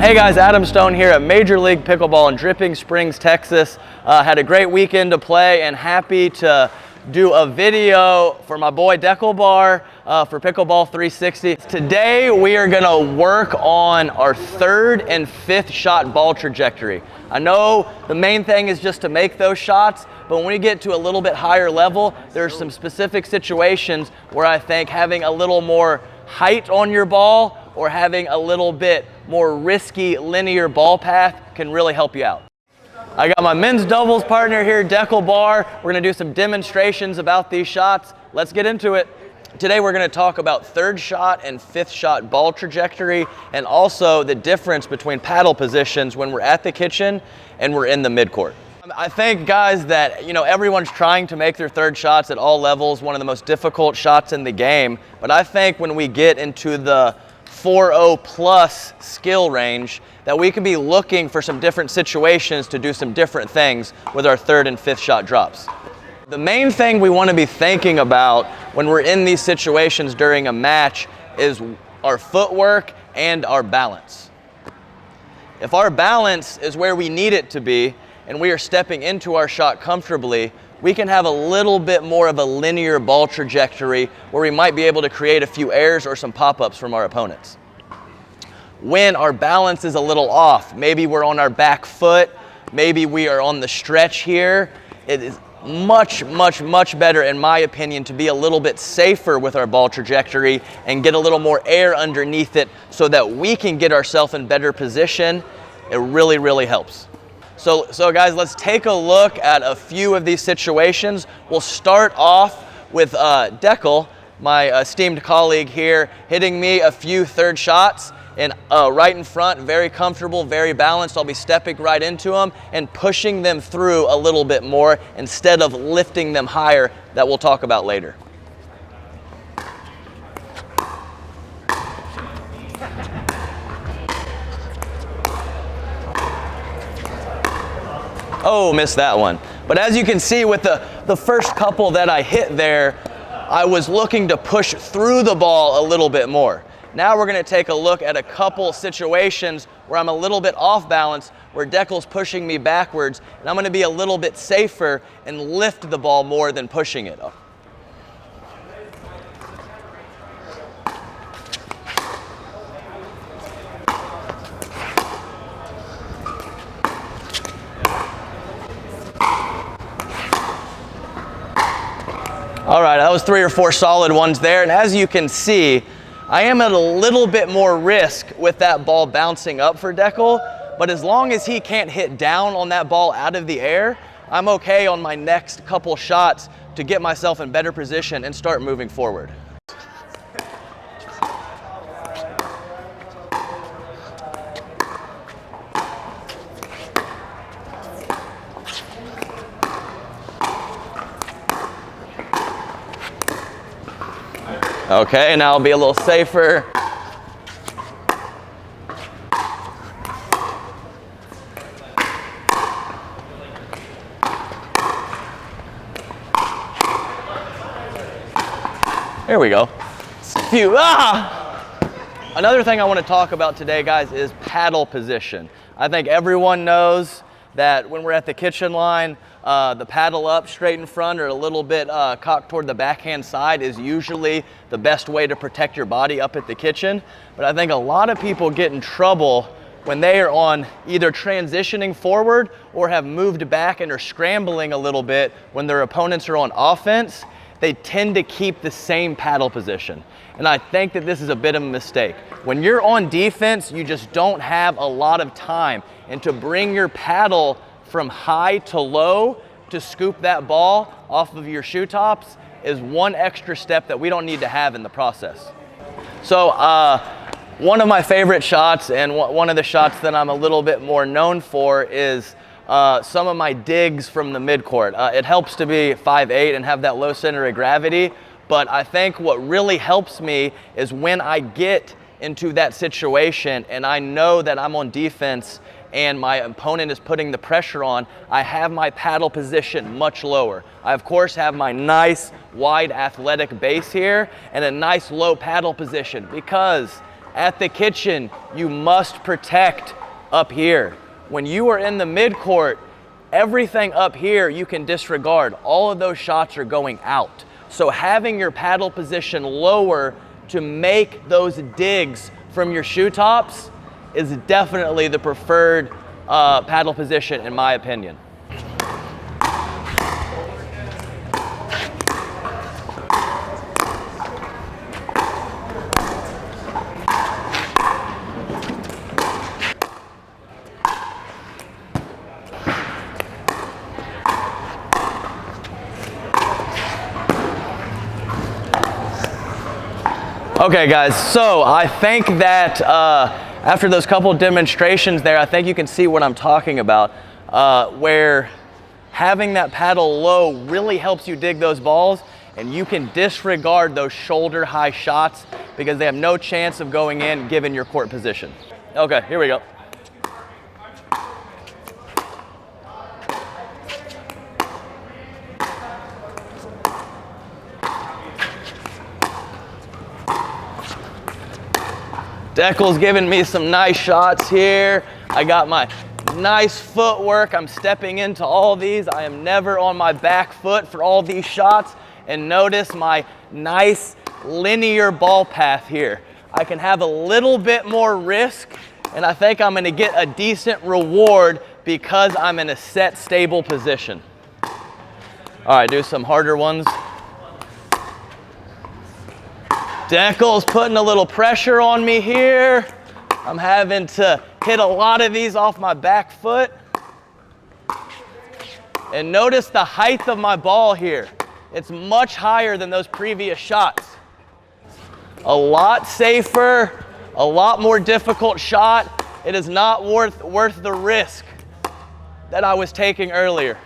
Hey guys, Adam Stone here at Major League Pickleball in Dripping Springs, Texas. Had a great weekend to play and happy to do a video for my boy Deckel Bar for Pickleball 360. Today we are gonna work on our third and fifth shot ball trajectory. I know the main thing is just to make those shots, but when we get to a little bit higher level, there's some specific situations where I think having a little more height on your ball or having a little bit more risky linear ball path can really help you out. I got my men's doubles partner here, Deckel Bar. We're gonna do some demonstrations about these shots. Let's get into it. Today we're gonna talk about third shot and fifth shot ball trajectory and also the difference between paddle positions when we're at the kitchen and we're in the midcourt. I think, guys, that everyone's trying to make their third shots at all levels, one of the most difficult shots in the game. But I think when we get into the 4.0 plus skill range, that we can be looking for some different situations to do some different things with our third and fifth shot drops. The main thing we want to be thinking about when we're in these situations during a match is our footwork and our balance. If our balance is where we need it to be and we are stepping into our shot comfortably, we can have a little bit more of a linear ball trajectory where we might be able to create a few airs or some pop-ups from our opponents. When our balance is a little off, maybe we're on our back foot, maybe we are on the stretch here, it is much better, in my opinion, to be a little bit safer with our ball trajectory and get a little more air underneath it so that we can get ourselves in better position. It really helps. So guys, let's take a look at a few of these situations. We'll start off with Deckel, my esteemed colleague here, hitting me a few third shots and right in front, very comfortable, very balanced. I'll be stepping right into them and pushing them through a little bit more instead of lifting them higher, that we'll talk about later. Oh, missed that one. But as you can see with the first couple that I hit there, I was looking to push through the ball a little bit more. Now we're gonna take a look at a couple situations where I'm a little bit off balance, where Deckel's pushing me backwards, and I'm gonna be a little bit safer and lift the ball more than pushing it up. All right, that was 3 or 4 solid ones there. And as you can see, I am at a little bit more risk with that ball bouncing up for Deckel, but as long as he can't hit down on that ball out of the air, I'm okay on my next couple shots to get myself in better position and start moving forward. Okay, now I'll be a little safer. There we go. Phew. Another thing I want to talk about today, guys, is paddle position. I think everyone knows that when we're at the kitchen line, the paddle up straight in front or a little bit cocked toward the backhand side is usually the best way to protect your body up at the kitchen. But I think a lot of people get in trouble when they are on either transitioning forward or have moved back and are scrambling a little bit when their opponents are on offense. They tend to keep the same paddle position. And I think that this is a bit of a mistake. When you're on defense, you just don't have a lot of time. And to bring your paddle from high to low to scoop that ball off of your shoe tops is one extra step that we don't need to have in the process. So one of my favorite shots and one of the shots that I'm a little bit more known for is some of my digs from the midcourt. It helps to be 5'8" and have that low center of gravity, but I think what really helps me is when I get into that situation and I know that I'm on defense and my opponent is putting the pressure on, I have my paddle position much lower. I of course have my nice wide athletic base here and a nice low paddle position because At the kitchen, you must protect up here. When you are in the midcourt, everything up here you can disregard. All of those shots are going out. So having your paddle position lower to make those digs from your shoe tops is definitely the preferred paddle position in my opinion. Okay guys, so I think that after those couple demonstrations there, I think you can see what I'm talking about, where having that paddle low really helps you dig those balls, and you can disregard those shoulder high shots because they have no chance of going in given your court position. Okay, here we go. Deckel's giving me some nice shots here. I got my nice footwork. I'm stepping into all these. I am never on my back foot for all these shots. And notice my nice linear ball path here. I can have a little bit more risk, and I think I'm gonna get a decent reward because I'm in a set, stable position. All right, do some harder ones. Deckel's putting a little pressure on me here. I'm having to hit a lot of these off my back foot. And notice the height of my ball here. It's much higher than those previous shots. A lot safer, a lot more difficult shot. It is not worth the risk that I was taking earlier.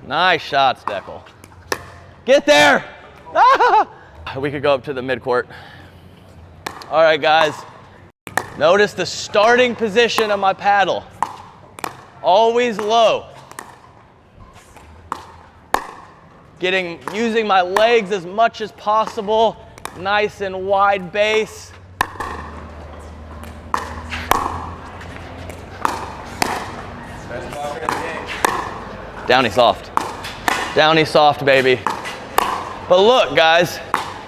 Nice shots, Deckel. Get there! Ah! We could go up to the midcourt. All right, guys. Notice the starting position of my paddle. Always low. Using my legs as much as possible. Nice and wide base. Downy soft. Downy soft, baby. But look, guys.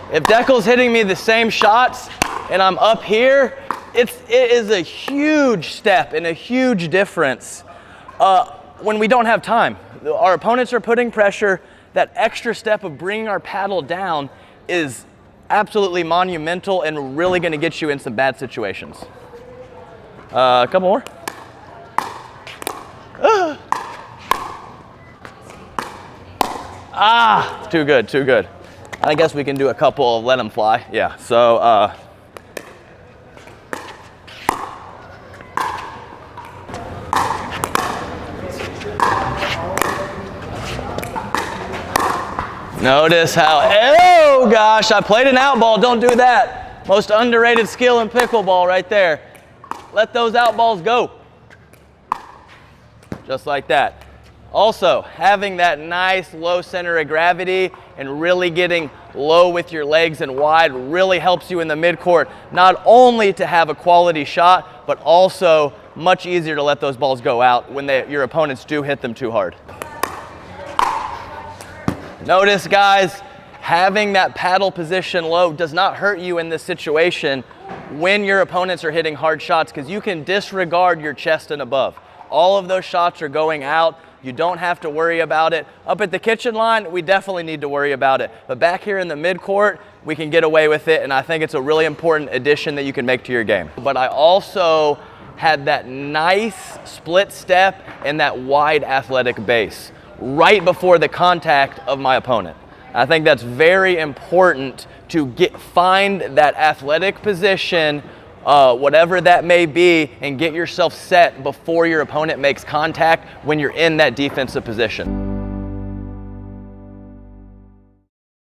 If Deckel's hitting me the same shots and I'm up here, it is a huge step and a huge difference when we don't have time. Our opponents are putting pressure. That extra step of bringing our paddle down is absolutely monumental and really gonna get you in some bad situations. A couple more. Too good, too good. I guess we can do a couple of let them fly. Yeah, so notice how, oh gosh, I played an out ball. Don't do that. Most underrated skill in pickleball right there. Let those out balls go. Just like that. Also, having that nice low center of gravity and really getting low with your legs and wide really helps you in the midcourt, not only to have a quality shot, but also much easier to let those balls go out when your opponents do hit them too hard. Notice, guys, having that paddle position low does not hurt you in this situation when your opponents are hitting hard shots, because you can disregard your chest and above. All of those shots are going out. You don't have to worry about it. Up at the kitchen line, we definitely need to worry about it. But back here in the midcourt, we can get away with it, and I think it's a really important addition that you can make to your game. But I also had that nice split step and that wide athletic base right before the contact of my opponent. I think that's very important to find that athletic position, whatever that may be, and get yourself set before your opponent makes contact when you're in that defensive position.